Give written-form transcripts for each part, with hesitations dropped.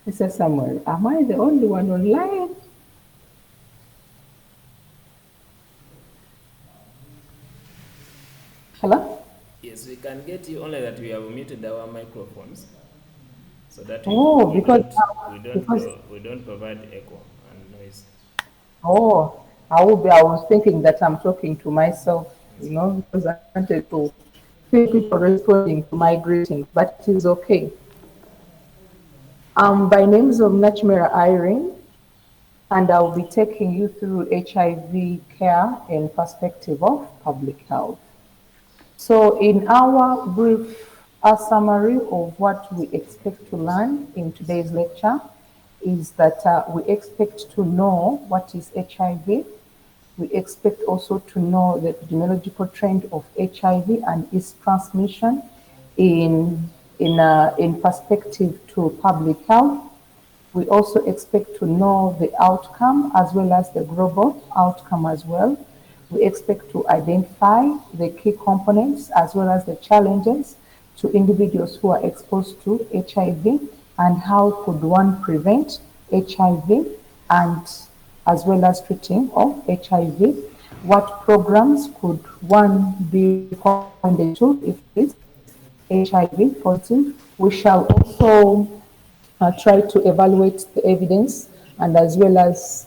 Mr. Samuel, am I the only one online? Hello? Yes, we can get you, only that we have muted our microphones so that Oh, because because we don't provide echo and noise. oh, I was thinking that I'm talking to myself, because I wanted to feel people responding to my greetings, but it is okay. By names of Nachmira Irene, and I'll be taking you through HIV care in perspective of public health. So, in our brief summary of what we expect to learn in today's lecture, is that we expect to know what is HIV. We expect also to know the epidemiological trend of HIV and its transmission in in perspective to public health. We also expect to know the outcome as well as the global outcome as well. We expect to identify the key components as well as the challenges to individuals who are exposed to HIV and how could one prevent HIV and as well as treating of HIV. What programs could one be recommended to if it is HIV positive? We shall also try to evaluate the evidence and as well as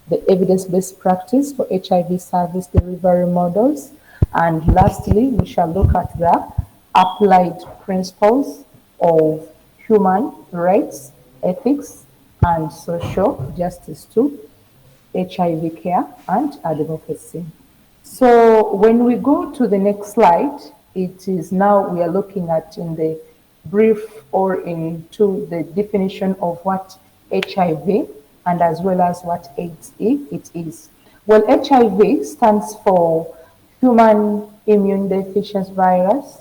the evidence-based practice for HIV service delivery models. And lastly, we shall look at the applied principles of human rights, ethics, and social justice to HIV care and advocacy. So when we go to the next slide, it is now we are looking at in the brief or into the definition of what HIV and as well as what AIDS it is. Well, HIV stands for human immune deficiency virus.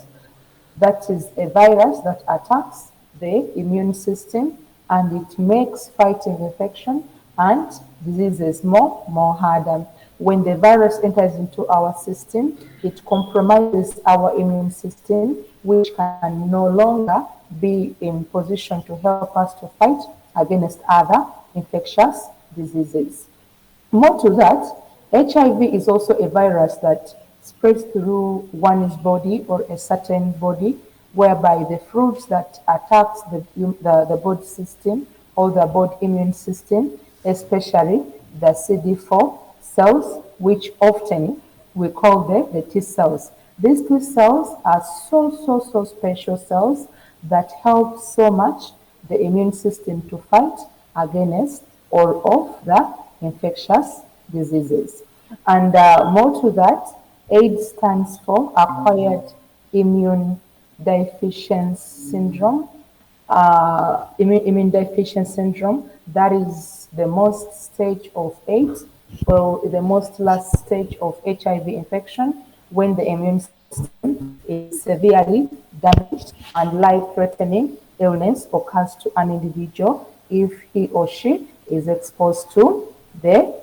That is a virus that attacks the immune system and it makes fighting infection and diseases more harder. When the virus enters into our system, it compromises our immune system, which can no longer be in position to help us to fight against other infectious diseases. More to that, HIV is also a virus that spreads through one's body or a certain body, whereby the fruits that attacks the body system or the body immune system, especially the CD4 cells, which often we call the T cells. These T cells are so special cells that help so much the immune system to fight against all of the infectious diseases. And more to that, AIDS stands for Acquired Immune Deficiency Syndrome. Immune deficiency syndrome, that is the most stage of AIDS or the most last stage of HIV infection when the immune system is severely damaged and life-threatening illness occurs to an individual if he or she is exposed to the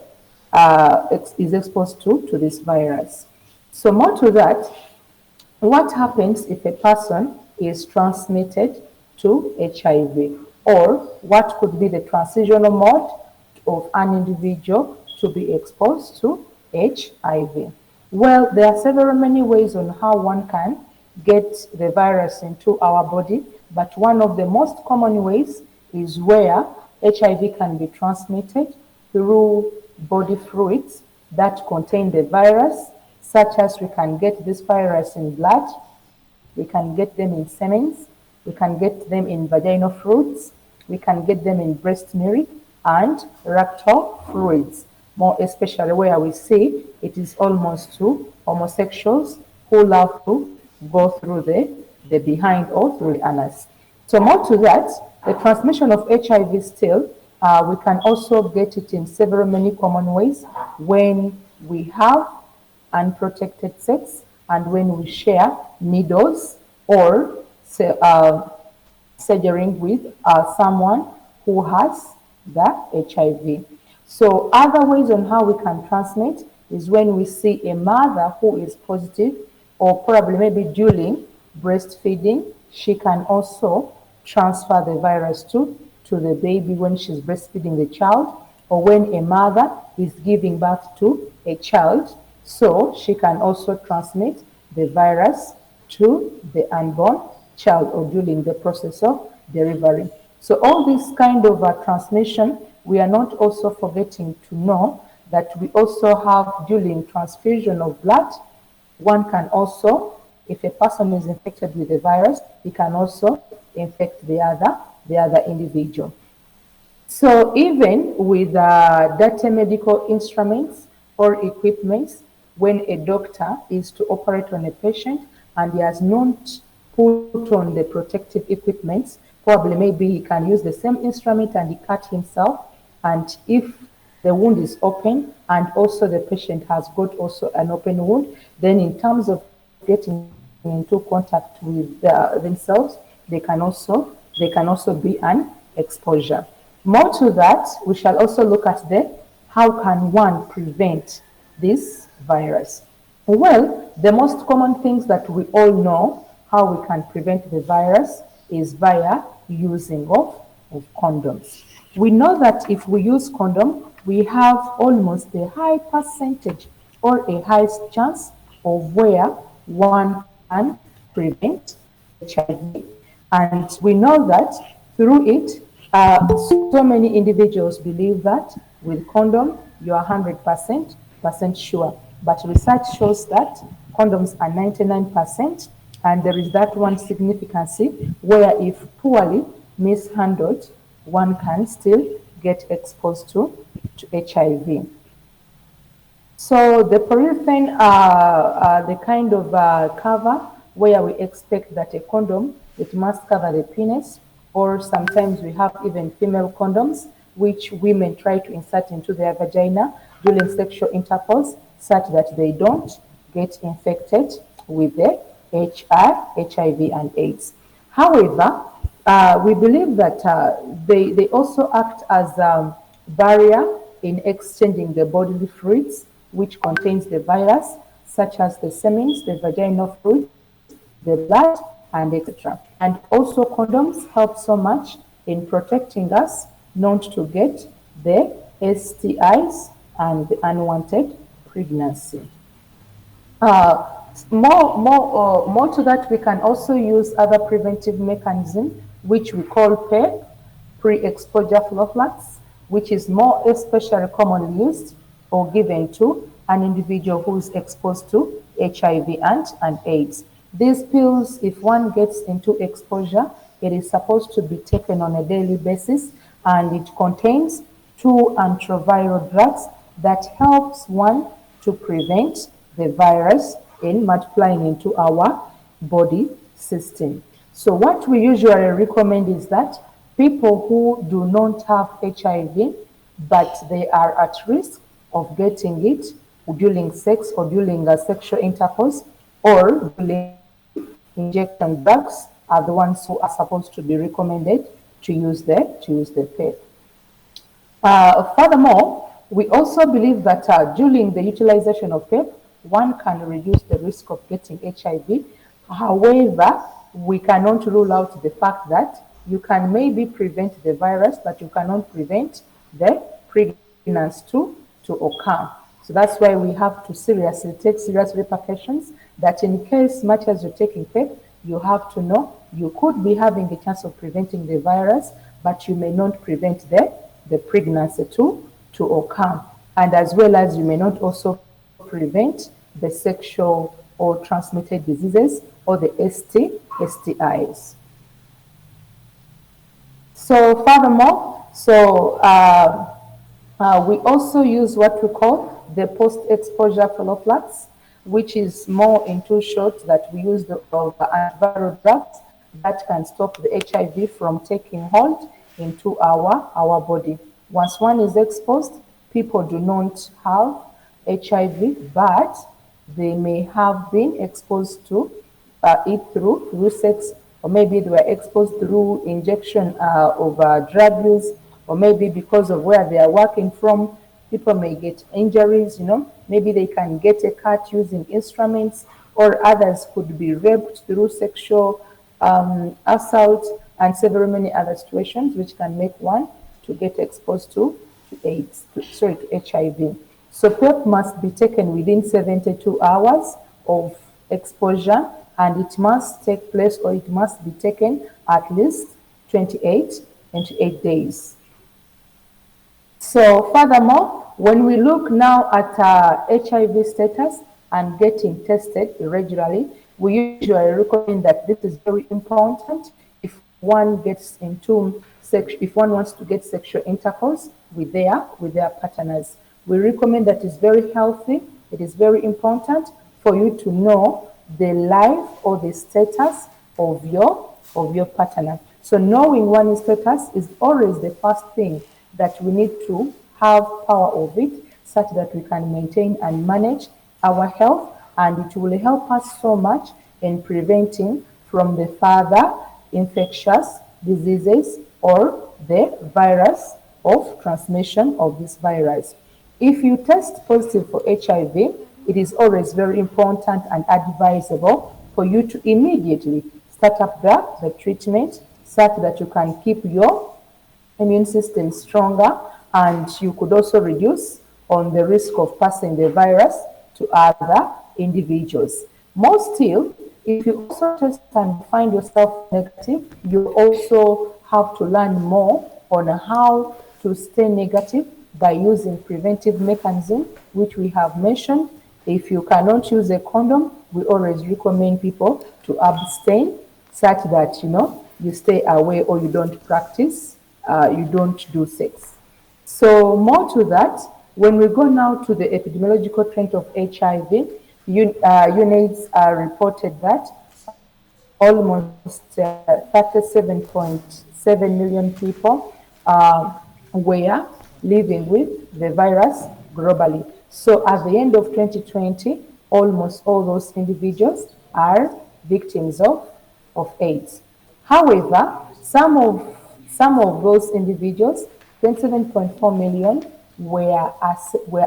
is exposed to this virus. So more to that, what happens if a person is transmitted to HIV, or what could be the transitional mode of an individual to be exposed to HIV? Well, there are several many ways on how one can get the virus into our body, but one of the most common ways is where HIV can be transmitted through body fluids that contain the virus, such as we can get this virus in blood, we can get them in semens, we can get them in vaginal fluids, we can get them in breast milk and rectal fluids, more especially where we see it is almost to homosexuals who love to go through the behind or through the anus. So more to that, the transmission of HIV still, we can also get it in several many common ways when we have unprotected sex and when we share needles or surgering with someone who has the HIV. So other ways on how we can transmit is when we see a mother who is positive or probably maybe during breastfeeding, she can also transfer the virus to the baby when she's breastfeeding the child, or when a mother is giving birth to a child. So she can also transmit the virus to the unborn child or during the process of delivery. So all this kind of transmission, we are not also forgetting to know that we also have during transfusion of blood, one can also, if a person is infected with the virus, he can also infect the other individual. So even with data medical instruments or equipments, when a doctor is to operate on a patient and he has not put on the protective equipments, probably maybe he can use the same instrument and he cut himself. And if the wound is open and also the patient has got also an open wound, then in terms of getting into contact with themselves, they can also be an exposure. More to that, we shall also look at the how can one prevent this virus. Well, the most common things that we all know how we can prevent the virus is via using of condoms. We know that if we use condom, we have almost a high percentage or a high chance of where one can prevent HIV. And we know that through it, so many individuals believe that with condom, you are 100% sure. But research shows that condoms are 99%, and there is that one significance where if poorly mishandled, one can still get exposed to HIV. So the polyurethane are the kind of cover where we expect that a condom, it must cover the penis, or sometimes we have even female condoms, which women try to insert into their vagina during sexual intercourse, such that they don't get infected with the HIV and AIDS. However, we believe that they also act as barrier in exchanging the bodily fluids which contains the virus, such as the semen, the vaginal fluid, the blood, and etc. And also condoms help so much in protecting us not to get the STIs and the unwanted pregnancy. More to that, we can also use other preventive mechanism, which we call PEP, pre-exposure prophylaxis, which is more especially commonly used or given to an individual who is exposed to HIV and AIDS. These pills, if one gets into exposure, it is supposed to be taken on a daily basis, and it contains two antiviral drugs that helps one to prevent the virus in multiplying into our body system. So what we usually recommend is that people who do not have HIV, but they are at risk of getting it during sex or during a sexual intercourse or during injection drugs, are the ones who are supposed to be recommended to use the PEP. Furthermore, we also believe that during the utilization of PEP, one can reduce the risk of getting HIV. However, we cannot rule out the fact that you can maybe prevent the virus, but you cannot prevent the pregnancy to occur. So that's why we have to seriously take serious repercussions that in case much as you're taking PEP, you have to know you could be having a chance of preventing the virus, but you may not prevent the pregnancy to occur. And as well as you may not also prevent the sexual or transmitted diseases or the STIs. So furthermore, we also use what we call the post-exposure prophylaxis, which is more into short that we use the antiviral drugs that can stop the HIV from taking hold into our body. Once one is exposed, people do not have HIV, but they may have been exposed to it through sex, or maybe they were exposed through injection of drug use, or maybe because of where they are working from, people may get injuries, maybe they can get a cut using instruments, or others could be raped through sexual assault. and several many other situations which can make one to get exposed to AIDS, to HIV. So PEP must be taken within 72 hours of exposure, and it must take place, or it must be taken at least 28 days. So furthermore, when we look now at HIV status and getting tested regularly, we usually recommend that this is very important if one gets into if one wants to get sexual intercourse with their partners. We recommend that it's very healthy. It is very important for you to know the life or the status of your partner. So knowing one's status is always the first thing that we need to have power of it, such that we can maintain and manage our health, and it will help us so much in preventing from the further infectious diseases or the virus of transmission of this virus. If you test positive for HIV, it is always very important and advisable for you to immediately start up the treatment, such that you can keep your immune system stronger, and you could also reduce on the risk of passing the virus to other individuals. More still, if you also test and find yourself negative, you also have to learn more on how to stay negative by using preventive mechanisms, which we have mentioned. If you cannot use a condom, we always recommend people to abstain, such that you stay away, or you don't practice, you don't do sex. So more to that, when we go now to the epidemiological trend of HIV, UNAIDS reported that almost 37.7 million people were living with the virus globally. So at the end of 2020, almost all those individuals are victims of AIDS. However, some of those individuals, 27.4 million, were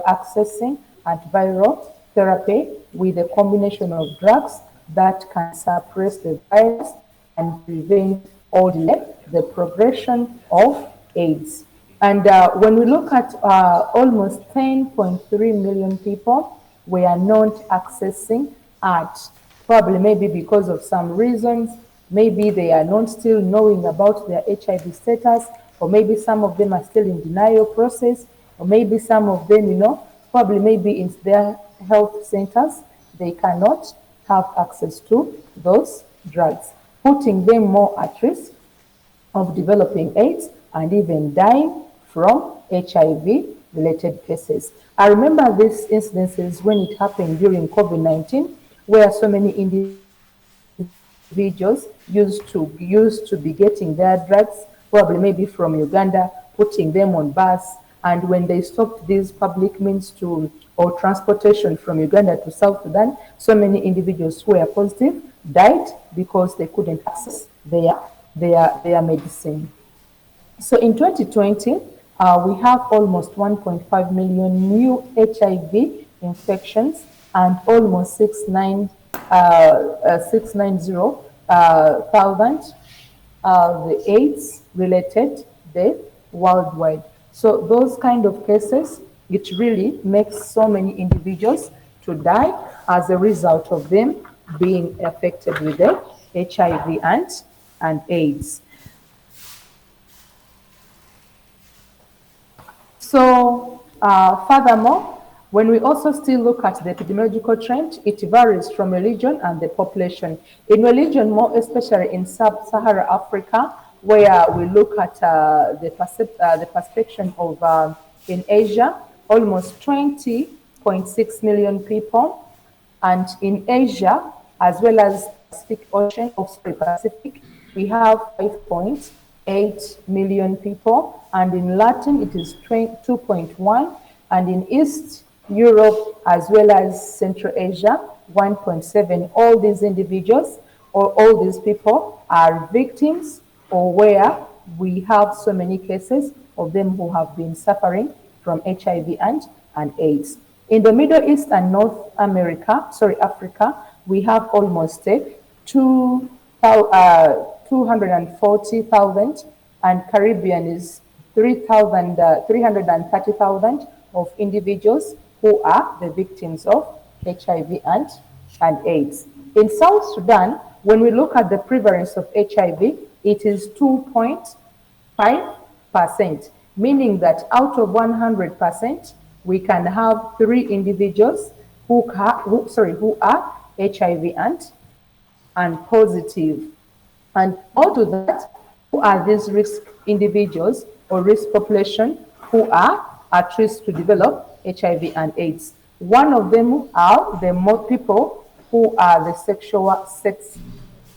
accessing antiviral therapy with a combination of drugs that can suppress the virus and prevent or delay the progression of AIDS. And when we look at almost 10.3 million people were not accessing at, probably maybe because of some reasons, maybe they are not still knowing about their HIV status, or maybe some of them are still in denial process, or maybe some of them, probably maybe in their health centers, they cannot have access to those drugs, putting them more at risk of developing AIDS and even dying from HIV-related cases. I remember these incidences when it happened during COVID-19, where so many individuals used to be getting their drugs, probably maybe from Uganda, putting them on bus, and when they stopped these public means to or transportation from Uganda to South Sudan, so many individuals who were positive died because they couldn't access their medicine. So in 2020, we have almost 1.5 million new HIV infections and almost 690,000 the AIDS-related death worldwide. So those kind of cases, it really makes so many individuals to die as a result of them being affected with the HIV and AIDS. So furthermore, when we also still look at the epidemiological trend, it varies from religion and the population. In religion, more especially in sub-Saharan Africa, where we look at the perception of in Asia, almost 20.6 million people, and in Asia, as well as Pacific Ocean, Pacific, we have 5.8 million people, and in Latin it is 2.1, and in East Europe as well as Central Asia, 1.7. All these individuals or all these people are victims, or where we have so many cases of them who have been suffering from HIV and AIDS. In the Middle East and North Africa, we have almost 2 240,000, and Caribbean is 330,000 of individuals who are the victims of HIV and AIDS. In South Sudan, when we look at the prevalence of HIV, it is 2.5%, meaning that out of 100%, we can have 3 individuals who are HIV and positive. And all to that, who are these risk individuals or risk population who are at risk to develop HIV and AIDS? One of them are the more people who are the sexual sex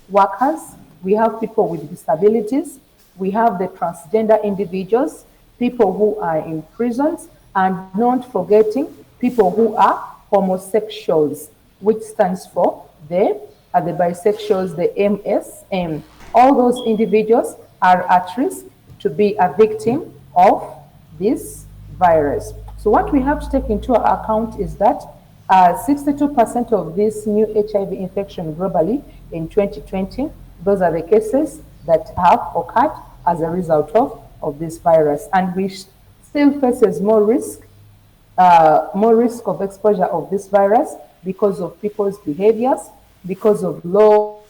workers. We have people with disabilities. We have the transgender individuals, people who are in prisons, and not forgetting people who are homosexuals, which stands for the bisexuals, the MSM. All those individuals are at risk to be a victim of this virus. So what we have to take into account is that 62% of this new HIV infection globally in 2020, those are the cases that have occurred as a result of this virus. And we still faces more risk of exposure of this virus because of people's behaviors, because of low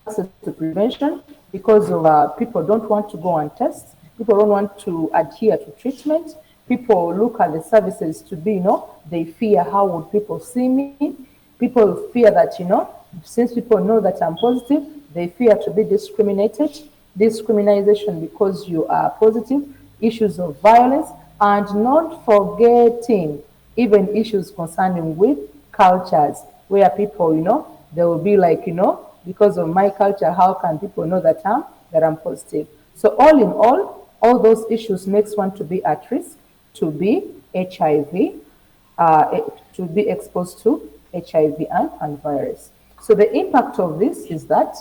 access to prevention, because of people don't want to go and test, people don't want to adhere to treatment, people look at the services to be, they fear how would people see me, people fear that, since people know that I'm positive, they fear to be discrimination because you are positive, issues of violence, and not forgetting even issues concerning with cultures, where people, they will be like, because of my culture, how can people know that I'm positive? So all in all those issues makes one to be at risk to be HIV, to be exposed to HIV and virus. So the impact of this is that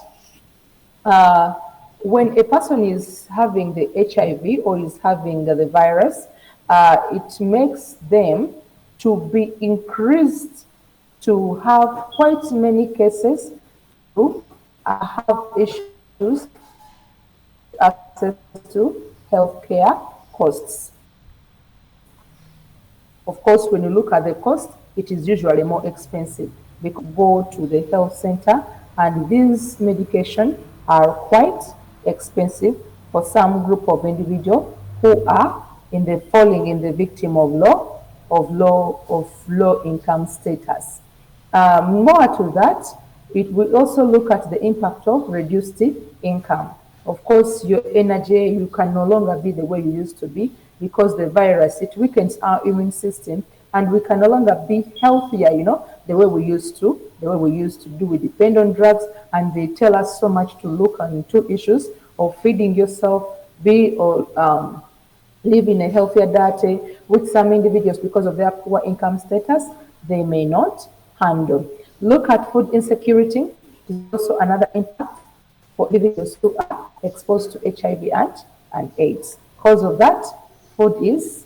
when a person is having the HIV or is having the virus, it makes them to be increased to have quite many cases to have issues access to healthcare costs. Of course, when you look at the cost, it is usually more expensive. They could go to the health center, and these medications are quite expensive for some group of individuals who are falling in the victim of low income status. More to that, it will also look at the impact of reduced income. Of course, your energy, you can no longer be the way you used to be because the virus, it weakens our immune system and we can no longer be healthier, the way we used to, do. We depend on drugs and they tell us so much to look into issues of feeding yourself, live in a healthier diet, which some individuals, because of their poor income status, they may not handle. Look at food insecurity. Is also another impact for individuals who are exposed to HIV and AIDS. Because of that, food is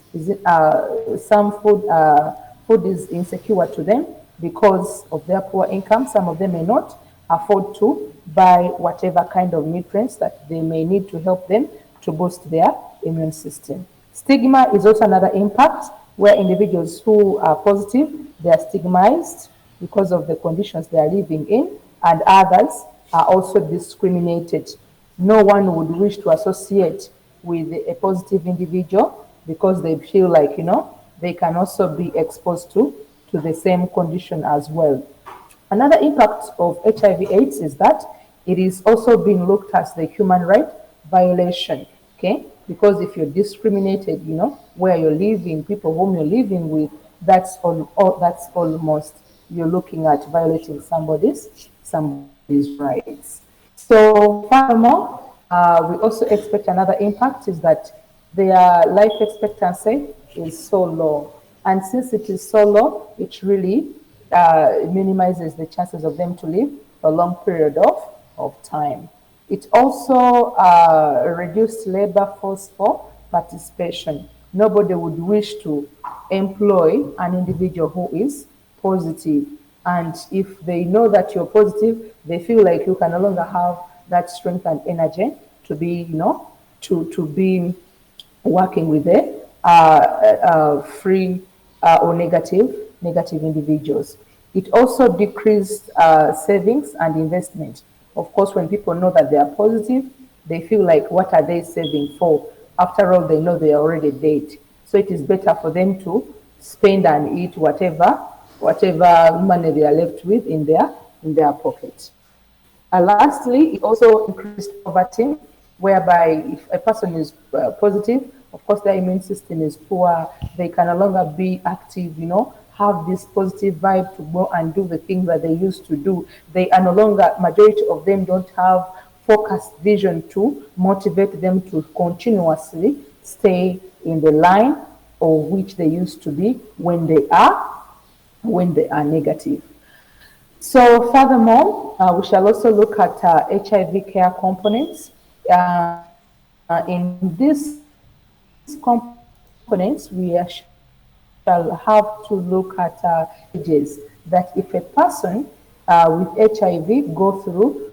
insecure to them because of their poor income. Some of them may not afford to buy whatever kind of nutrients that they may need to help them to boost their immune system. Stigma is also another impact where individuals who are positive, they are stigmatized because of the conditions they are living in, and others are also discriminated. No one would wish to associate with a positive individual because they feel like, they can also be exposed to the same condition as well. Another impact of HIV/AIDS is that it is also being looked as the human right violation, okay? Because if you're discriminated, where you're living, people whom you're living with, that's almost you're looking at violating somebody's rights. So furthermore, we also expect another impact is that their life expectancy is so low. And since it is so low, it really minimizes the chances of them to live a long period of time. It also reduced labor force for participation. Nobody would wish to employ an individual who is positive. And if they know that you're positive, they feel like you can no longer have that strength and energy to be, to be working with the free or negative individuals. It also decreased savings and investment. Of course, when people know that they are positive, they feel like, what are they saving for? After all, they know they are already dead. So it is better for them to spend and eat whatever money they are left with in their pocket. Lastly, it also increased poverty, whereby if a person is positive, of course their immune system is poor, they can no longer be active, have this positive vibe to go and do the things that they used to do. They are no longer, majority of them don't have focused vision to motivate them to continuously stay in the line of which they used to be when they are negative. So furthermore, we shall also look at HIV care components. In these components, we shall have to look at stages that if a person with HIV go through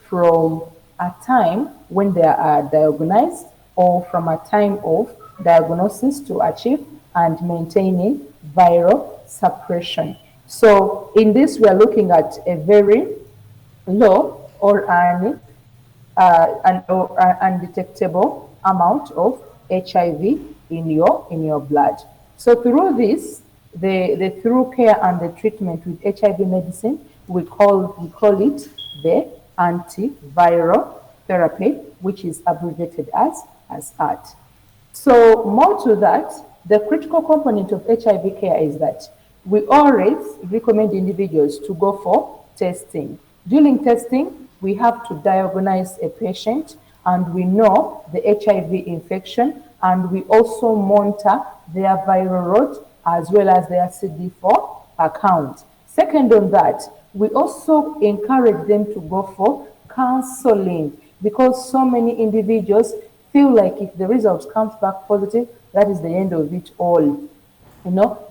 from a time when they are diagnosed or from a time of diagnosis to achieve and maintaining viral suppression. So in this, we are looking at a very low or undetectable amount of HIV in your blood. So through this, the through care and the treatment with HIV medicine, we call it the antiviral therapy, which is abbreviated as ART. So more to that, the critical component of HIV care is that we always recommend individuals to go for testing. During testing, we have to diagnose a patient and we know the HIV infection, and we also monitor their viral load as well as their CD4 account. Second on that, we also encourage them to go for counseling, because so many individuals feel like if the results comes back positive, that is the end of it all.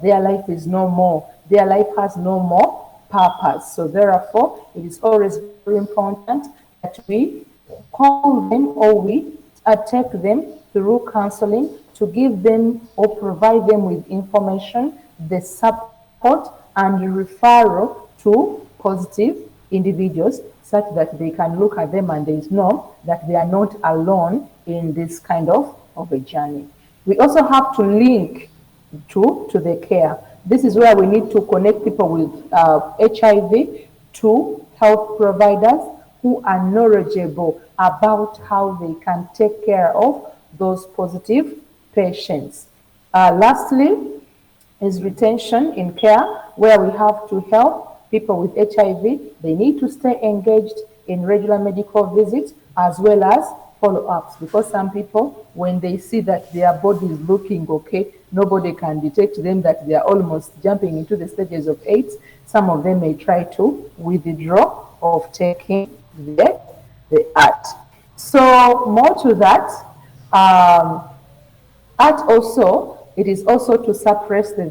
Their life is no more. Their life has no more purpose. So therefore, it is always very important that we call them or we take them through counseling to give them or provide them with information, the support and referral to positive individuals, such that they can look at them and they know that they are not alone in this kind of a journey. We also have to link to the care. This is where we need to connect people with HIV to health providers who are knowledgeable about how they can take care of those positive patients. Lastly, is retention in care, where we have to help people with HIV. They need to stay engaged in regular medical visits as well as follow-ups, because some people, when they see that their body is looking okay, nobody can detect them that they are almost jumping into the stages of AIDS. Some of them may try to withdraw of taking the ART. So more to that, ART also, it is also to suppress the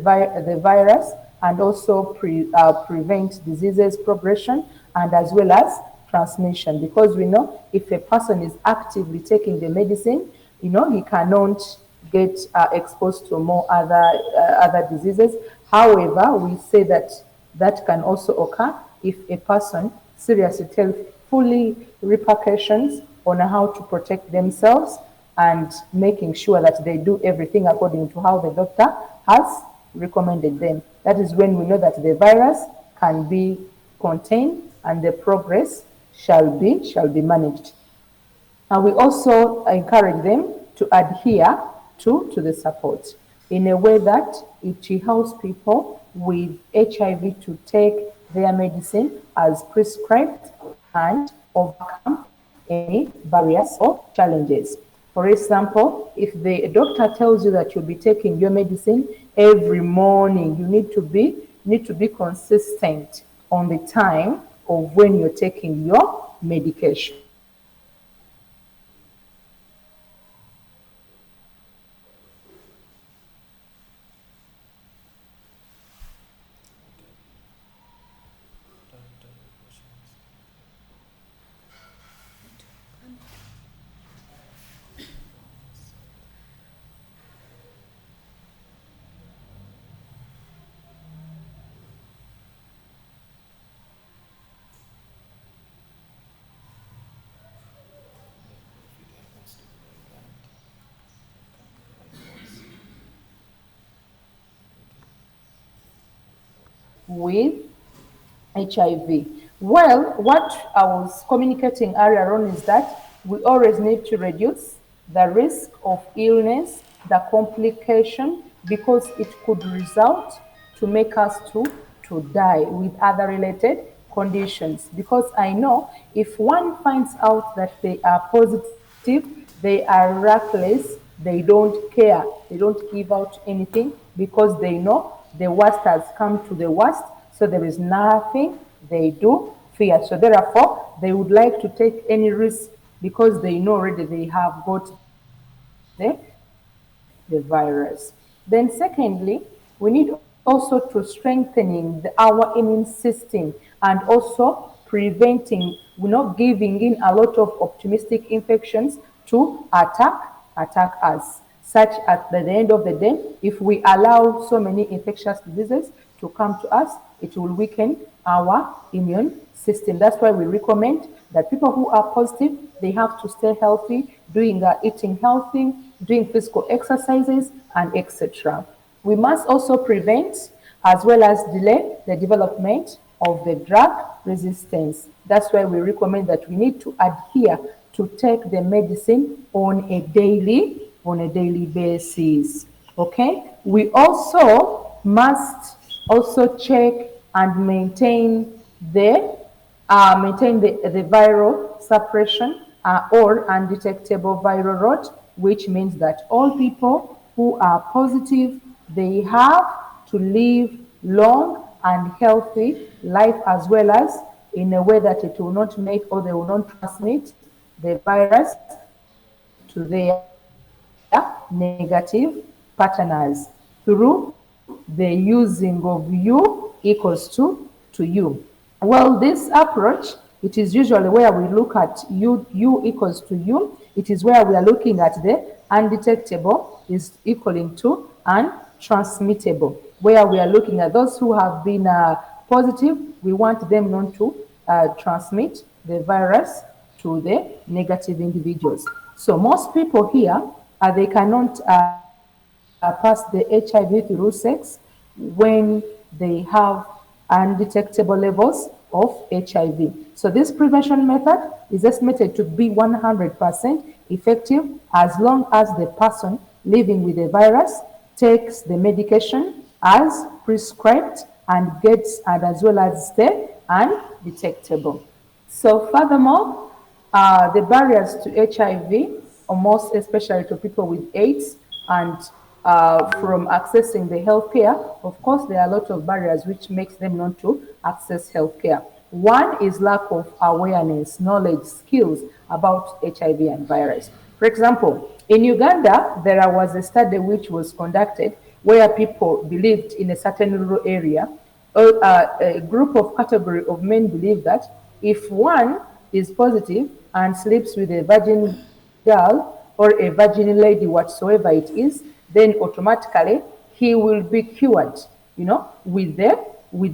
virus and also prevent diseases progression and as well as transmission, because we know if a person is actively taking the medicine, he cannot get exposed to more other diseases. However, we say that that can also occur if a person seriously tells fully repercussions on how to protect themselves and making sure that they do everything according to how the doctor has recommended them. That is when we know that the virus can be contained and the progress shall be managed. And we also encourage them to adhere to the support in a way that it helps people with HIV to take their medicine as prescribed and overcome any barriers or challenges. For example, if the doctor tells you that you'll be taking your medicine every morning, you need to be consistent on the time of when you're taking your medication. with HIV? Well, what I was communicating earlier on is that we always need to reduce the risk of illness, the complication, because it could result to make us to die with other related conditions. Because I know if one finds out that they are positive, they are reckless, they don't care, they don't give out anything because they know the worst has come to the worst, so there is nothing they do fear. So therefore, they would like to take any risk because they know already they have got the virus. Then secondly, we need also to strengthening our immune system and also preventing, giving in a lot of optimistic infections to attack us. Such at the end of the day, if we allow so many infectious diseases to come to us, it will weaken our immune system. That's why we recommend that people who are positive, they have to stay healthy, doing eating healthy, doing physical exercises, and etc. We must also prevent as well as delay the development of the drug resistance. That's why we recommend that we need to adhere to take the medicine on a daily basis. Okay? We also must also check and maintain the viral suppression or undetectable viral load, which means that all people who are positive, they have to live long and healthy life as well as in a way that it will not make or they will not transmit the virus to their negative partners through the using of you equals to you. Well, this approach, it is usually where we look at you equals to you. It is where we are looking at the undetectable is equaling to untransmittable. Where we are looking at those who have been positive, we want them not to transmit the virus to the negative individuals. So most people here, they cannot pass the HIV through sex when they have undetectable levels of HIV. So this prevention method is estimated to be 100% effective as long as the person living with the virus takes the medication as prescribed and gets and as well as stay undetectable. So furthermore, the barriers to HIV, or most especially to people with AIDS, and from accessing the healthcare, of course, there are a lot of barriers which makes them not to access healthcare. One is lack of awareness, knowledge, skills about HIV and virus. For example, in Uganda, there was a study which was conducted where people believed in a certain rural area, a group of category of men believe that if one is positive and sleeps with a virgin girl or a virgin lady, whatsoever it is, then automatically he will be cured, with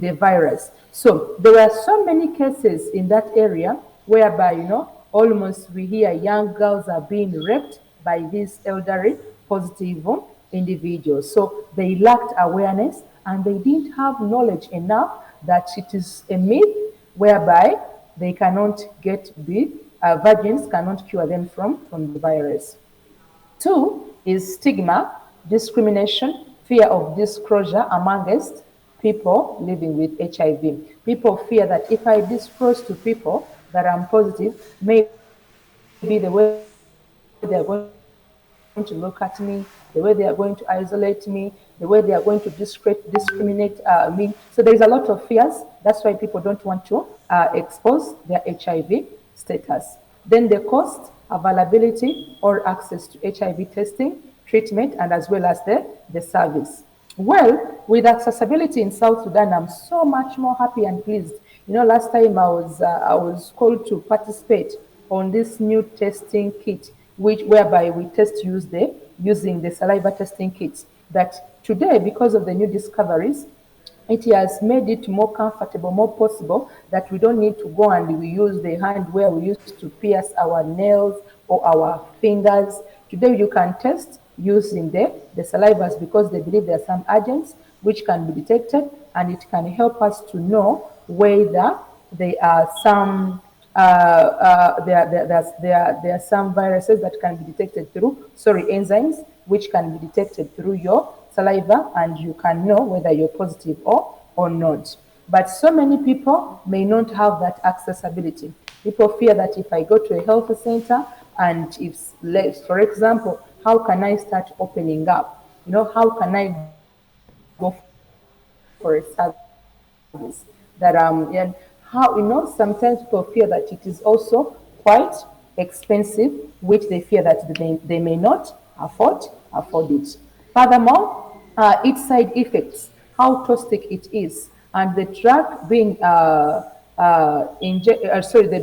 the virus. So there are so many cases in that area whereby, almost we hear young girls are being raped by these elderly positive individuals. So they lacked awareness and they didn't have knowledge enough that it is a myth whereby they cannot virgins cannot cure them from the virus. Two is stigma, discrimination, fear of disclosure amongst people living with HIV. People fear that if I disclose to people that I'm positive, maybe the way they are going to look at me, the way they are going to isolate me, the way they are going to discriminate me. So there is a lot of fears. That's why people don't want to expose their HIV status. Then the cost, availability, or access to HIV testing, treatment, and as well as the service. Well, with accessibility in South Sudan, I'm so much more happy and pleased. Last time I was called to participate on this new testing kit, whereby we using the saliva testing kits. That today, because of the new discoveries, it has made it more comfortable, more possible that we don't need to go and we use the hand where we used to pierce our nails or our fingers. Today you can test using the salivas because they believe there are some agents which can be detected, and it can help us to know whether there are some there are some viruses that can be detected through, sorry, enzymes, which can be detected through your saliva, and you can know whether you're positive or not. But so many people may not have that accessibility. People fear that if I go to a health center, and if, for example, how can I start opening up? How can I go for a service that and how, sometimes people fear that it is also quite expensive, which they fear that they may not afford it. Furthermore, its side effects, how toxic it is, and the drug being the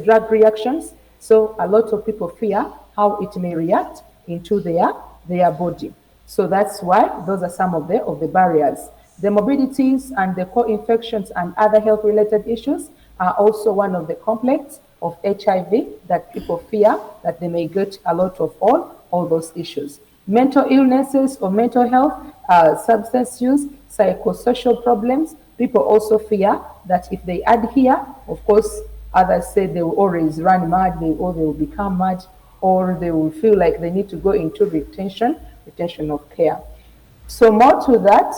drug reactions. So a lot of people fear how it may react into their body. So that's why those are some of the barriers. The morbidities and the co-infections and other health-related issues are also one of the complex of HIV that people fear that they may get a lot of all those issues. Mental illnesses or mental health, substance use, psychosocial problems. People also fear that if they adhere, of course, others say they will always run mad, or they will become mad, or they will feel like they need to go into retention of care. So more to that,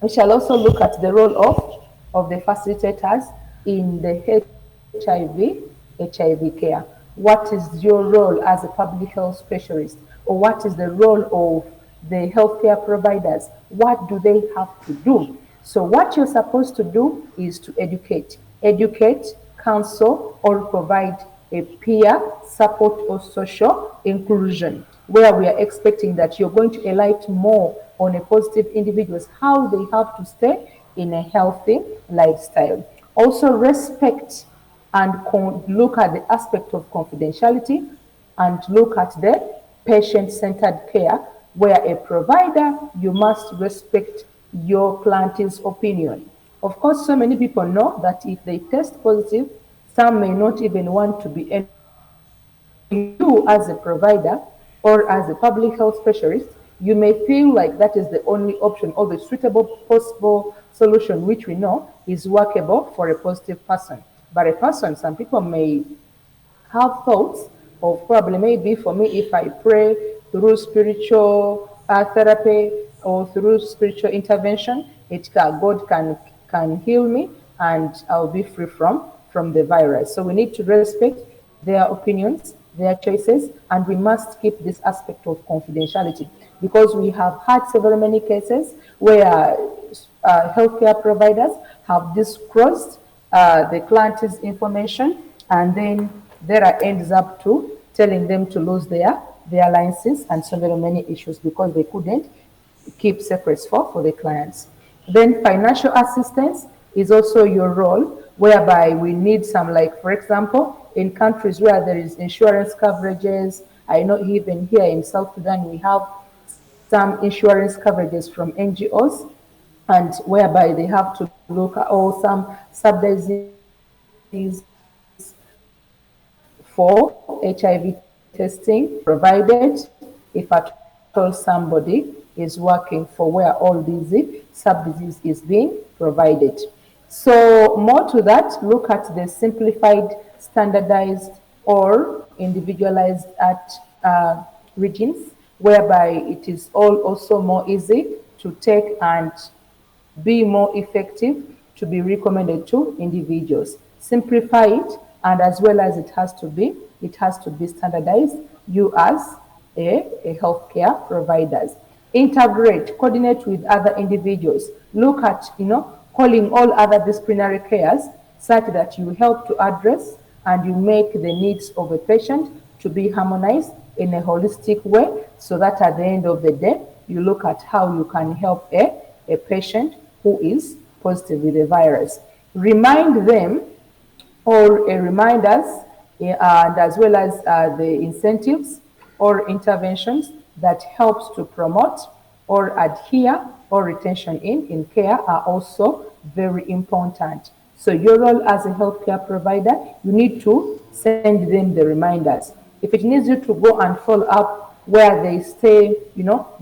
we shall also look at the role of the facilitators in the HIV care. What is your role as a public health specialist? Or what is the role of the healthcare providers? What do they have to do? So what you're supposed to do is to educate, counsel, or provide a peer support or social inclusion, where we are expecting that you're going to enlighten more on a positive individuals, how they have to stay in a healthy lifestyle. Also, respect and look at the aspect of confidentiality, and look at the patient-centered care, where a provider, you must respect your client's opinion. Of course, so many people know that if they test positive, some may not even want to be enrolled. So you, as a provider or as a public health specialist, you may feel like that is the only option or the suitable possible solution, which we know is workable for a positive person. But a person, some people may have thoughts of probably maybe for me, if I pray through spiritual therapy or through spiritual intervention, God can heal me and I'll be free from the virus. So we need to respect their opinions, their choices, and we must keep this aspect of confidentiality, because we have had several many cases where healthcare providers have disclosed the client's information, and then there ends up to telling them to lose their license and so many issues because they couldn't keep secrets for the clients. Then financial assistance is also your role, whereby we need some, like for example, in countries where there is insurance coverages. I know even here in South Sudan we have some insurance coverages from NGOs, and whereby they have to look at all some subsidies for HIV testing provided, if at all somebody is working for where all these subsidies is being provided. So more to that, look at the simplified, standardized, or individualized at regions, whereby it is all also more easy to take and be more effective to be recommended to individuals. Simplify it, and as well as it has to be standardized. You as a healthcare providers, integrate, coordinate with other individuals. Look at calling all other disciplinary cares, such that you help to address and you make the needs of a patient to be harmonized in a holistic way, so that at the end of the day, you look at how you can help a patient who is positive with the virus. Remind them, or remind us, and as well as the incentives or interventions that helps to promote or adhere or retention in care are also very important. So your role as a healthcare provider, you need to send them the reminders. If it needs you to go and follow up where they stay,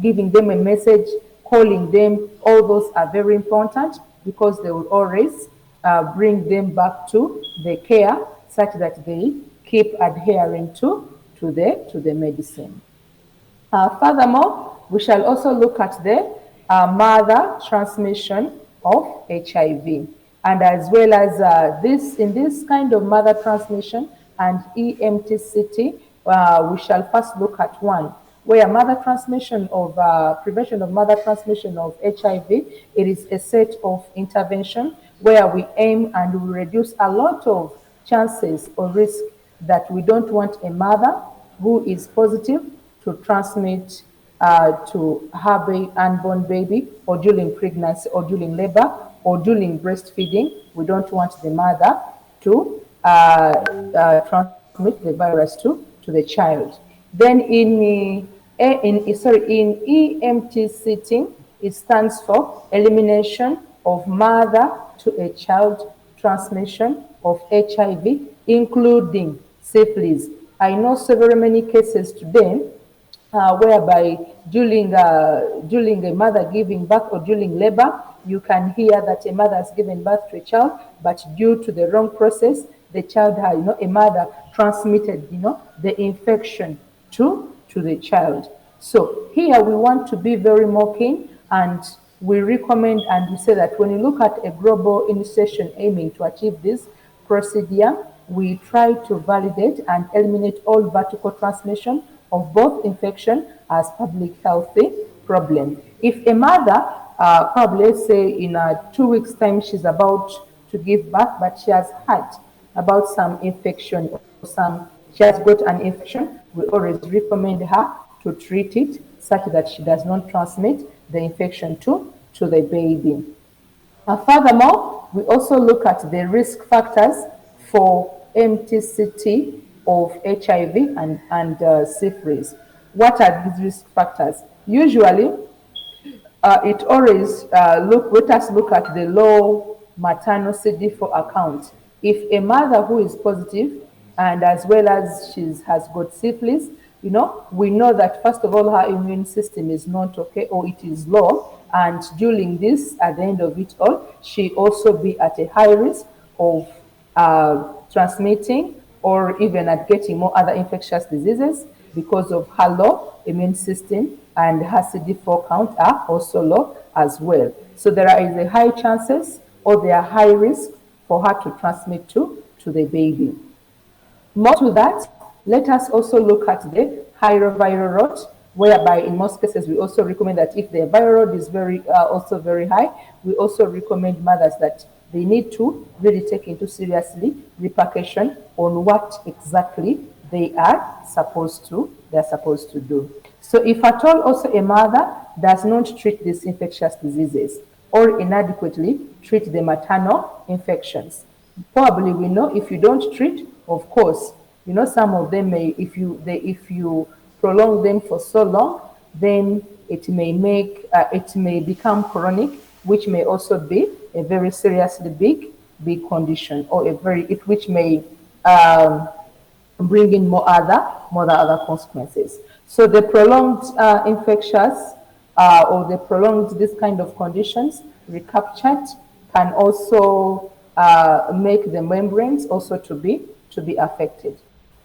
giving them a message, calling them, all those are very important because they will always bring them back to the care such that they keep adhering to the medicine. Furthermore, we shall also look at the mother transmission of HIV. And as well as this, in this kind of mother transmission and EMTCT, we shall first look at one, where mother transmission of prevention of mother transmission of HIV, it is a set of intervention where we aim and we reduce a lot of chances or risk that we don't want a mother who is positive to transmit to her unborn baby, or during pregnancy, or during labor, or during breastfeeding. We don't want the mother to transmit the virus to the child. Then in EMT setting, it stands for elimination of mother to a child transmission of HIV, including syphilis. I know so very many cases today whereby during a mother giving birth or during labor, you can hear that a mother has given birth to a child, but due to the wrong process, the child has, a mother transmitted, the infection to the child. So here we want to be very more keen, and we recommend and we say that when you look at a global initiation aiming to achieve this procedure, we try to validate and eliminate all vertical transmission of both infection as public health problem. If a mother, probably let's say in 2 weeks' time, she's about to give birth, but she has had about some infection or she has got an infection, we always recommend her to treat it such that she does not transmit the infection to the baby. Furthermore, we also look at the risk factors for MTCT of HIV and syphilis. What are these risk factors? Usually, it always let us look at the low maternal CD4 account. If a mother who is positive and as well as she has got syphilis, we know that first of all her immune system is not okay or it is low, and during this, at the end of it all, she also be at a high risk of transmitting or even at getting more other infectious diseases because of her low immune system, and her CD4 count are also low as well. So there is a high chances or there are high risk for her to transmit to the baby. More to that, let us also look at the higher viral load, whereby in most cases we also recommend that if the viral load is also very high, we also recommend mothers that they need to really take into seriously repercussion on what exactly they are supposed to do. So if at all also a mother does not treat these infectious diseases or inadequately treat the maternal infections, probably we know if you don't treat, of course, some of them may, if you prolong them for so long, then it may become chronic, which may also be a very seriously big condition, or which may bring in more other consequences. So the prolonged infectious or the prolonged this kind of conditions recaptured can also make the membranes also to be affected.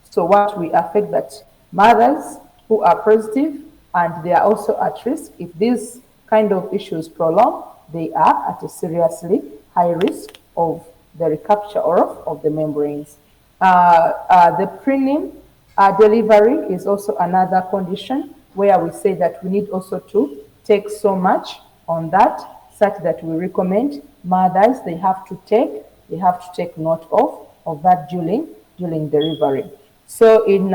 So what we affect that mothers who are positive and they are also at risk, if these kind of issues prolong, they are at a seriously high risk of the recapture of the membranes. The prelim delivery is also another condition where we say that we need also to take so much on that, such that we recommend mothers they have to take note of that during delivery. So in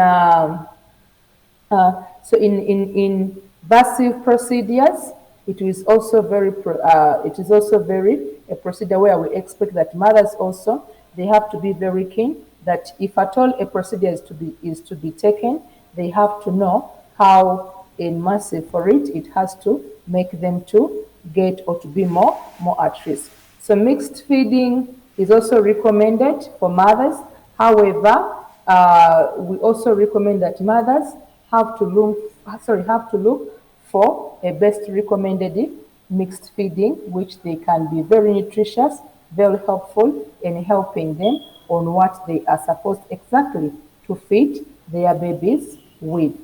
invasive procedures, it is also very a procedure where we expect that mothers also they have to be very keen that if at all a procedure is to be taken, they have to know how invasive for it has to make them to get or to be more at risk. So mixed feeding is also recommended for mothers. However, we also recommend that mothers have to look for a best recommended mixed feeding, which they can be very nutritious, very helpful in helping them on what they are supposed exactly to feed their babies with.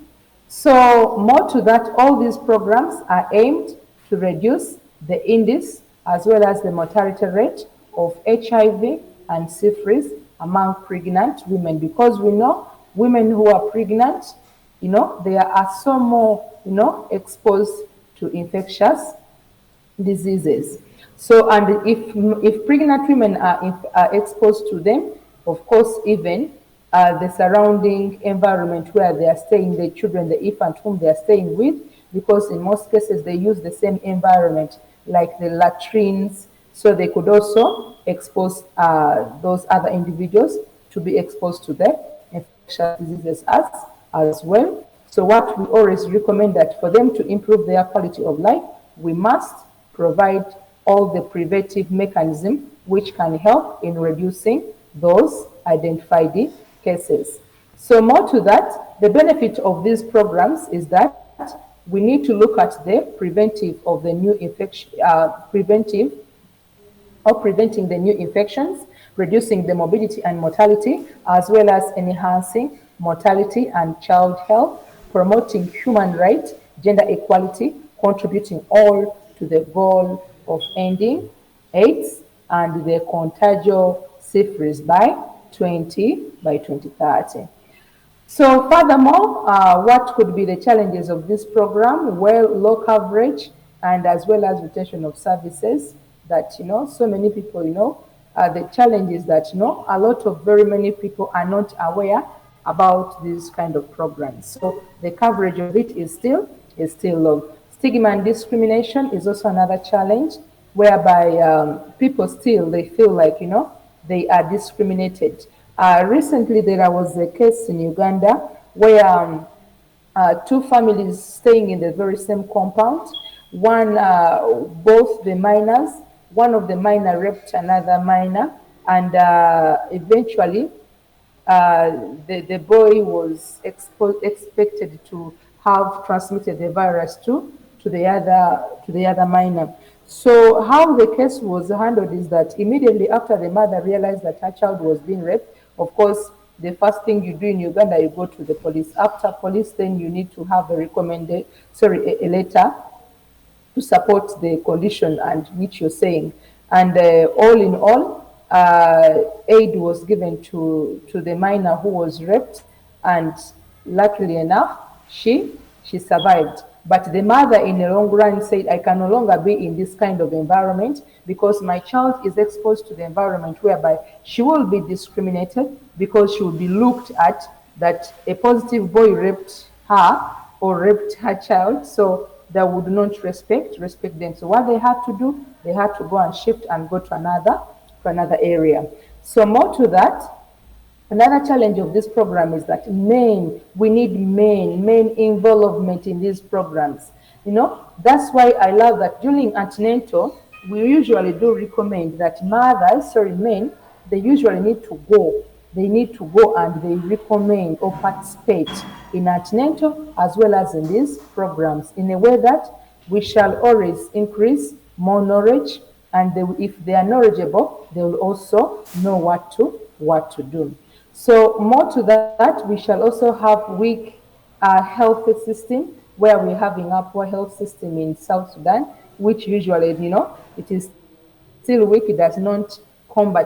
So more to that, all these programs are aimed to reduce the index as well as the mortality rate of HIV and syphilis among pregnant women, because we know women who are pregnant, they are so more, exposed to infectious diseases. So, and if pregnant women are exposed to them, of course, even the surrounding environment where they are staying, the children, the infant whom they are staying with, because in most cases they use the same environment, like the latrines, so they could also expose those other individuals to be exposed to the infectious diseases as well. So what we always recommend that for them to improve their quality of life, we must provide all the preventive mechanism which can help in reducing those identified cases. So more to that, the benefit of these programs is that we need to look at the preventive of the new infection, preventive or preventing the new infections, reducing the morbidity and mortality, as well as enhancing mortality and child health, promoting human rights, gender equality, contributing all to the goal of ending AIDS and the contagious syphilis by 2030. So furthermore, what could be the challenges of this program? Well, low coverage and as well as retention of services that, so many people, the challenge is that, a lot of very many people are not aware about these kind of programs. So the coverage of it is still low. Stigma and discrimination is also another challenge whereby people still, they feel like, they are discriminated. Recently, there was a case in Uganda where two families staying in the very same compound, both the minors, one of the minor raped another minor, and eventually the boy was expected to have transmitted the virus to the other minor. So how the case was handled is that immediately after the mother realized that her child was being raped, of course, the first thing you do in Uganda, you go to the police. After police, then you need to have a letter to support the condition and which you're saying. And all in all, aid was given to the minor who was raped, and luckily enough, she survived. But the mother, in the long run, said, "I can no longer be in this kind of environment because my child is exposed to the environment whereby she will be discriminated because she will be looked at that a positive boy raped her or raped her child, so they would not respect them." So what they had to do, they had to go and shift and go to another area. So more to that, another challenge of this program is that we need men involvement in these programs. That's why I love that during antenatal, we usually do recommend that men, they usually need to go. They need to go and they recommend or participate in antenatal as well as in these programs in a way that we shall always increase more knowledge, and if they are knowledgeable, they will also know what to do. So more to that, we shall also have weak health system where we're having a poor health system in South Sudan, which usually, it is still weak. It does not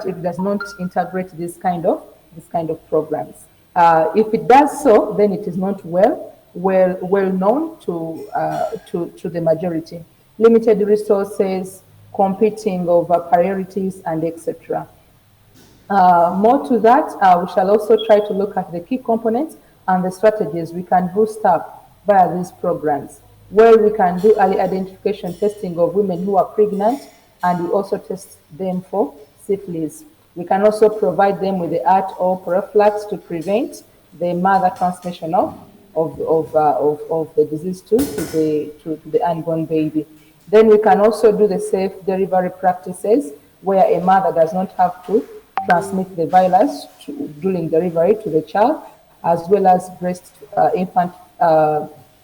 it does not integrate this kind of programs. If it does so, then it is not well known to the majority. Limited resources, competing over priorities, and etc. More to that, we shall also try to look at the key components and the strategies we can boost up via these programs, where we can do early identification testing of women who are pregnant, and we also test them for syphilis. We can also provide them with the art or prophylaxis to prevent the mother transmission of the disease to the unborn baby. Then we can also do the safe delivery practices where a mother does not have to transmit the virus during delivery to the child, as well as breast infant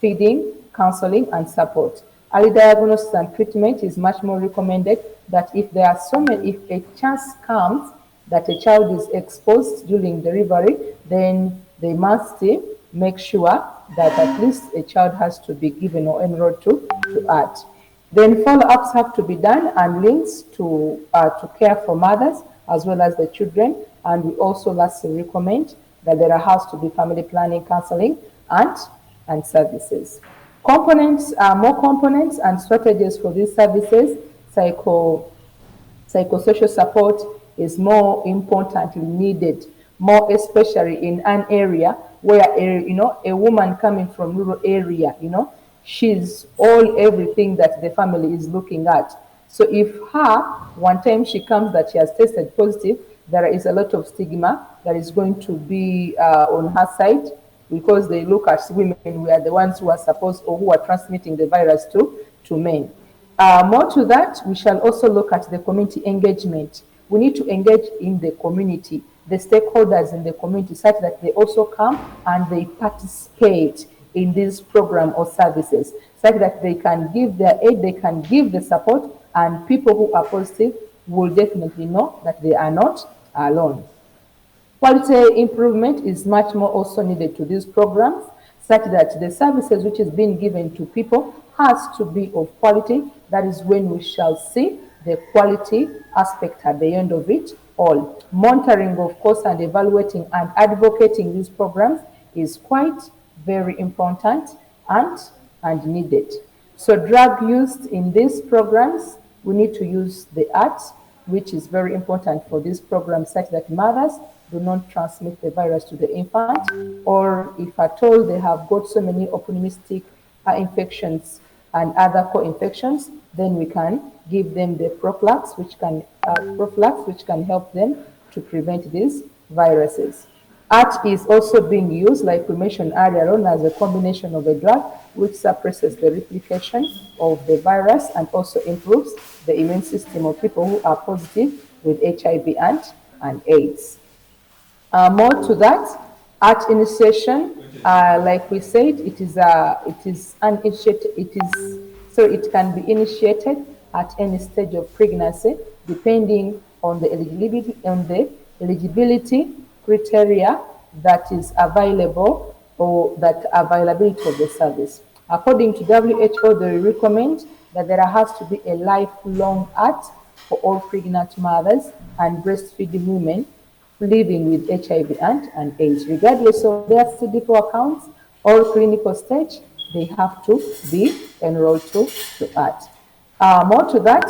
feeding, counseling, and support. Early diagnosis and treatment is much more recommended. That if there are so many, if a chance comes that a child is exposed during delivery, then they must make sure that at least a child has to be given or enrolled to ART. Then follow-ups have to be done and links to care for mothers as well as the children. And we also lastly recommend that there has to be family planning, counseling, and services. Components, more components and strategies for these services. Psychosocial support is more importantly needed, more especially in an area where a woman coming from rural area, she's all everything that the family is looking at. So if her one time she comes that she has tested positive, there is a lot of stigma that is going to be on her side, because they look at women, we are the ones who are supposed or who are transmitting the virus to men. More to that, we shall also look at the community engagement. We need to engage in the community, the stakeholders in the community, such that they also come and they participate in this program or services, such that they can give their aid, they can give the support, and people who are positive will definitely know that they are not alone. Quality improvement is much more also needed to these programs, such that the services which is being given to people has to be of quality. That is when we shall see the quality aspect at the end of it all. Monitoring, of course, and evaluating and advocating these programs is quite very important and needed. So drug used in these programs, we need to use the arts, which is very important for this program, such that mothers do not transmit the virus to the infant, or if at all they have got so many opportunistic infections and other co-infections, then we can give them the prophylax, which can help them to prevent these viruses. ART is also being used, like we mentioned earlier on, as a combination of a drug which suppresses the replication of the virus and also improves the immune system of people who are positive with HIV and AIDS. More to that, art initiation, like we said, it can be initiated at any stage of pregnancy, depending on the eligibility criteria that is available, or that availability of the service. According to WHO, they recommend that there has to be a lifelong art for all pregnant mothers and breastfeeding women living with HIV and AIDS. Regardless of their CD4 counts or clinical stage, they have to be enrolled to ART. More to that,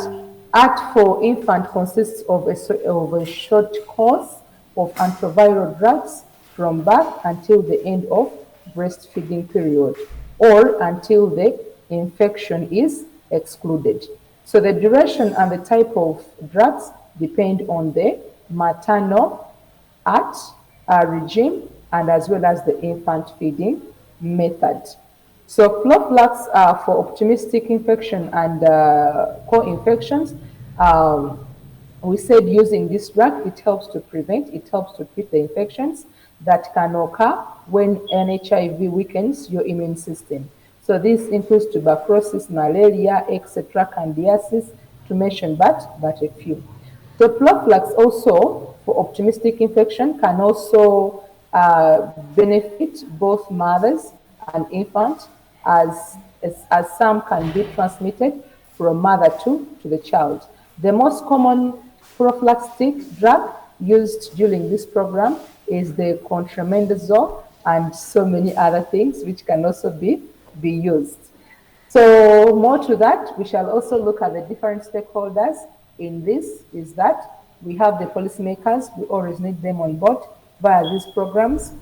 ART for infant consists of a short course of antiviral drugs from birth until the end of breastfeeding period, or until the infection is excluded. So the duration and the type of drugs depend on the maternal ART regime, and as well as the infant feeding method. So prophylax for opportunistic infection and co-infections, we said using this drug, it helps to prevent, it helps to treat the infections that can occur when HIV weakens your immune system. So this includes tuberculosis, malaria, etc., candidiasis, to mention but a few. The prophylax also for optimistic infection can also benefit both mothers and infants, as some can be transmitted from mother to the child. The most common prophylactic drug used during this program is the contramendazole, and so many other things which can also be used. So more to that, we shall also look at the different stakeholders in this, is that we have the policymakers, we always need them on board via these programs.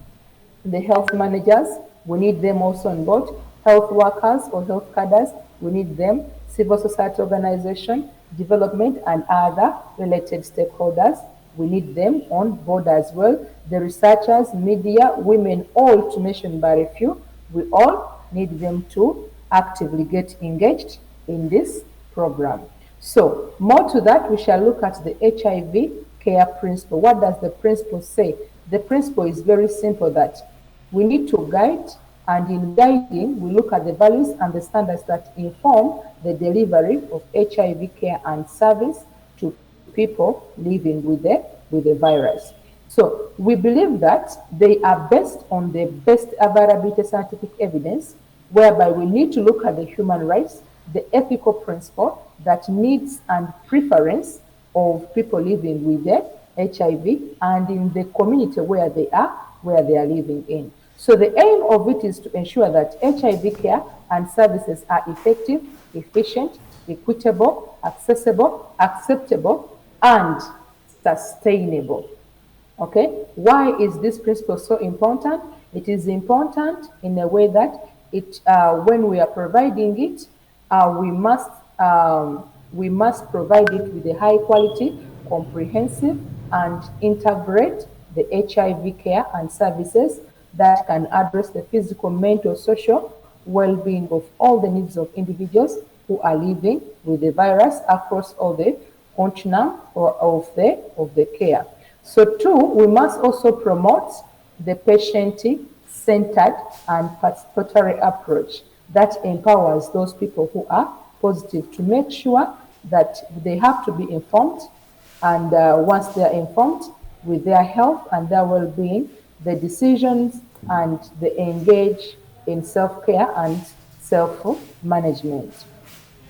The health managers, we need them also on board. Health workers or health cadres, we need them. Civil society organization, development, and other related stakeholders, we need them on board as well. The researchers, media, women, all to mention but a few, we all need them to actively get engaged in this program. So more to that, we shall look at the HIV care principle. What does the principle say? The principle is very simple, that we need to guide And in guiding, we look at the values and the standards that inform the delivery of HIV care and service to people living with the virus. So we believe that they are based on the best available scientific evidence, whereby we need to look at the human rights, the ethical principle that needs and preference of people living with the HIV and in the community where they are living in. So the aim of it is to ensure that HIV care and services are effective, efficient, equitable, accessible, acceptable, and sustainable. Okay, why is this principle so important? It is important in a way that when we are providing it, we must we must provide it with a high quality, comprehensive, and integrate the HIV care and services that can address the physical, mental, social well-being of all the needs of individuals who are living with the virus across all the continuum of the care. So two, we must also promote the patient-centered and participatory approach that empowers those people who are positive to make sure that they have to be informed, and once they are informed with their health and their well-being, the decisions and they engage in self-care and self-management.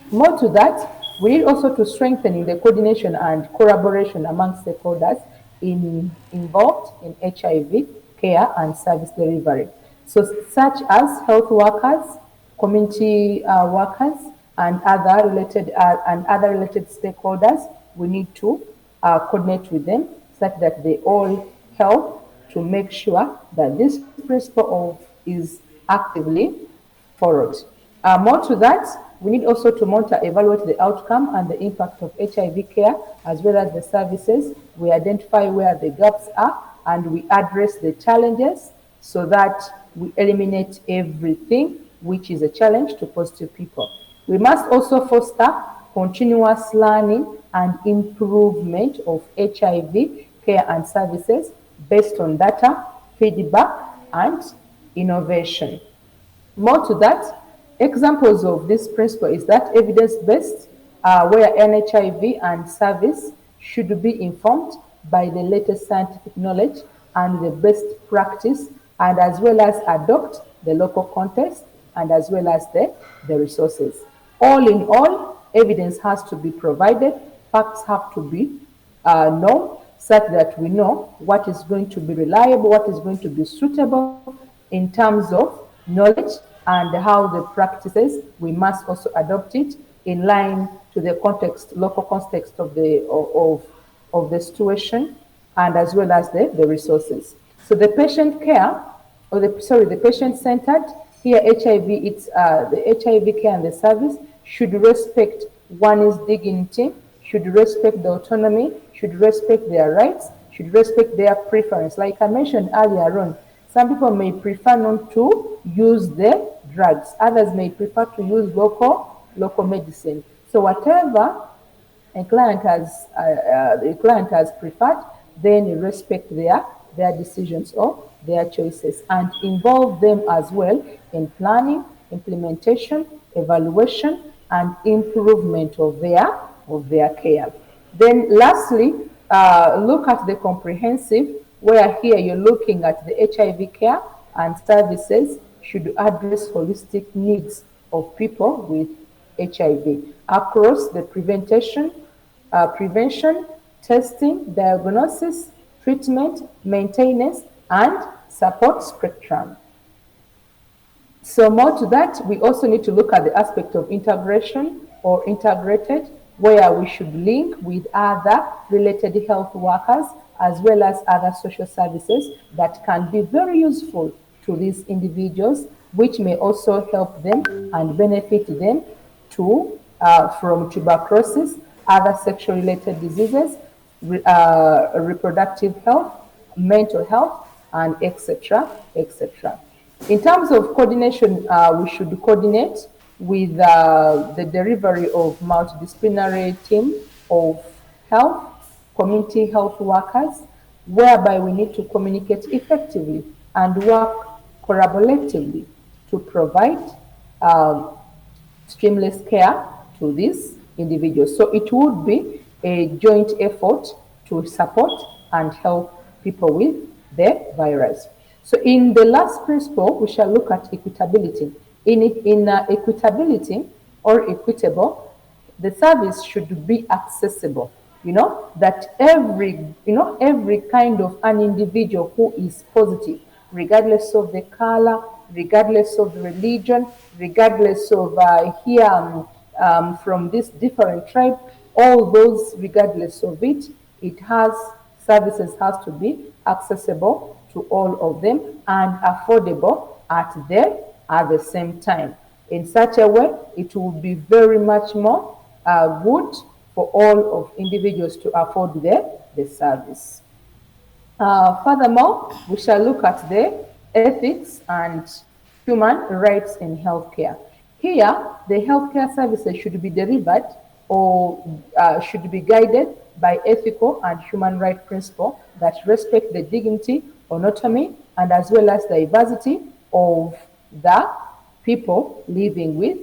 More to that, we need also to strengthen the coordination and collaboration among stakeholders involved in HIV care and service delivery. So, such as health workers, community workers, and other related stakeholders, we need to coordinate with them such that they all help to make sure that this principle is actively followed. More to that, we need also to monitor, evaluate the outcome and the impact of HIV care as well as the services. We identify where the gaps are and we address the challenges so that we eliminate everything which is a challenge to positive people. We must also foster continuous learning and improvement of HIV care and services based on data, feedback, and innovation. More to that, examples of this principle is that evidence-based, where NHIV and service should be informed by the latest scientific knowledge and the best practice, and as well as adopt the local context and as well as the resources. All in all, evidence has to be provided, facts have to be known, such that we know what is going to be reliable, what is going to be suitable in terms of knowledge and how the practices, we must also adopt it in line to the context, local context of the situation and as well as the resources. So the patient care, or the patient-centered, here HIV, it's the HIV care and the service should respect one's dignity, should respect the autonomy, should respect their rights, should respect their preference. Like I mentioned earlier on, some people may prefer not to use the drugs. Others may prefer to use local medicine. So whatever the client has preferred, then you respect their decisions or their choices and involve them as well in planning, implementation, evaluation, and improvement of their care. Then lastly, look at the comprehensive, where here you're looking at the HIV care and services should address holistic needs of people with HIV across the prevention, testing, diagnosis, treatment, maintenance, and support spectrum. So more to that, we also need to look at the aspect of integration or integrated, where we should link with other related health workers as well as other social services that can be very useful to these individuals, which may also help them and benefit them from tuberculosis, other sexual related diseases, reproductive health, mental health, and etc. etc. In terms of coordination, we should coordinate with the delivery of multidisciplinary team of health, community health workers, whereby we need to communicate effectively and work collaboratively to provide streamless care to these individuals. So it would be a joint effort to support and help people with the virus. So in the last principle, we shall look at equitability. In equitability or equitable, the service should be accessible. That every kind of an individual who is positive, regardless of the color, regardless of the religion, regardless of here from this different tribe, all those regardless of it, it has services has to be accessible to all of them and affordable at the same time. In such a way, it will be very much more good for all of individuals to afford the service. Furthermore, we shall look at the ethics and human rights in healthcare. Here, the healthcare services should be delivered or should be guided by ethical and human rights principles that respect the dignity, autonomy, and as well as diversity of the people living with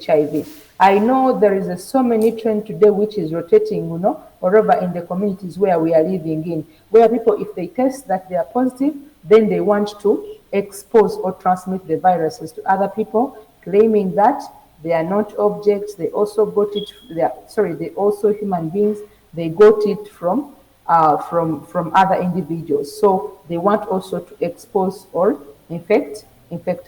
HIV. I know there is so many trend today which is rotating, all over in the communities where we are living in, where people, if they test that they are positive, then they want to expose or transmit the viruses to other people, claiming that they are not objects. They also got it. They also human beings. They got it from other individuals. So they want also to expose or infect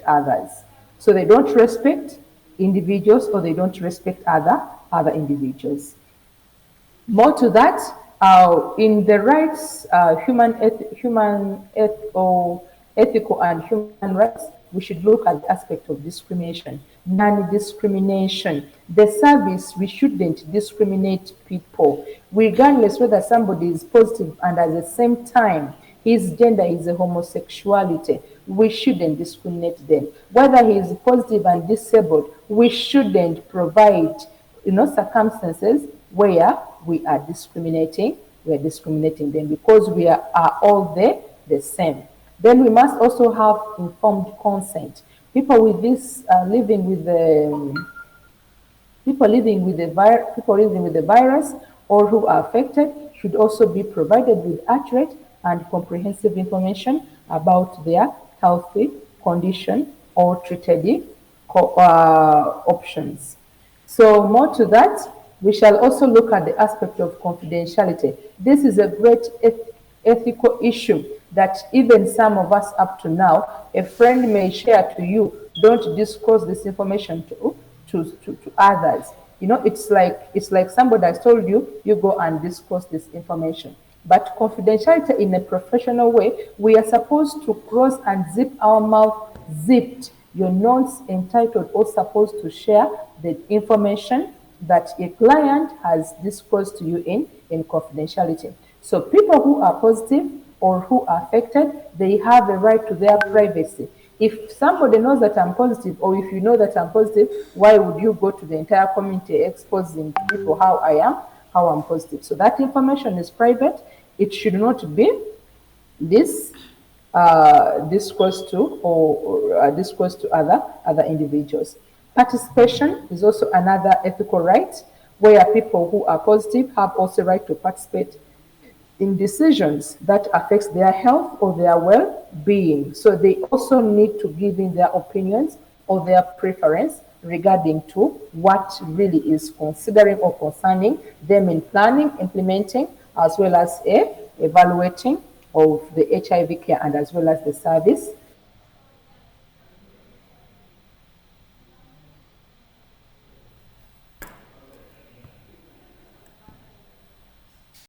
others. So they don't respect individuals or they don't respect other individuals. More to that, in the rights, ethical and human rights, we should look at the aspect of discrimination, non-discrimination. The service, we shouldn't discriminate people, regardless whether somebody is positive and at the same time his gender is a homosexuality. We shouldn't discriminate them. Whether he is positive and disabled, we shouldn't provide circumstances where we are discriminating them because we are all the same. Then we must also have informed consent. People with this living with the virus or who are affected should also be provided with accurate and comprehensive information about their healthy condition or treated options. So more to that, we shall also look at the aspect of confidentiality. This is a great ethical issue that even some of us up to now, a friend may share to you, don't disclose this information to others. It's like somebody has told you, you go and disclose this information. But confidentiality in a professional way, we are supposed to close and zip our mouth zipped. You're not entitled or supposed to share the information that a client has disclosed to you in confidentiality. So people who are positive or who are affected, they have a right to their privacy. If somebody knows that I'm positive, or if you know that I'm positive, why would you go to the entire community exposing people how I'm positive? So that information is private. It should not be disclosed to other individuals. Participation is also another ethical right, where people who are positive have also right to participate in decisions that affects their health or their well-being. So they also need to give in their opinions or their preference regarding to what really is considering or concerning them in planning, implementing, as well as evaluating of the HIV care and as well as the service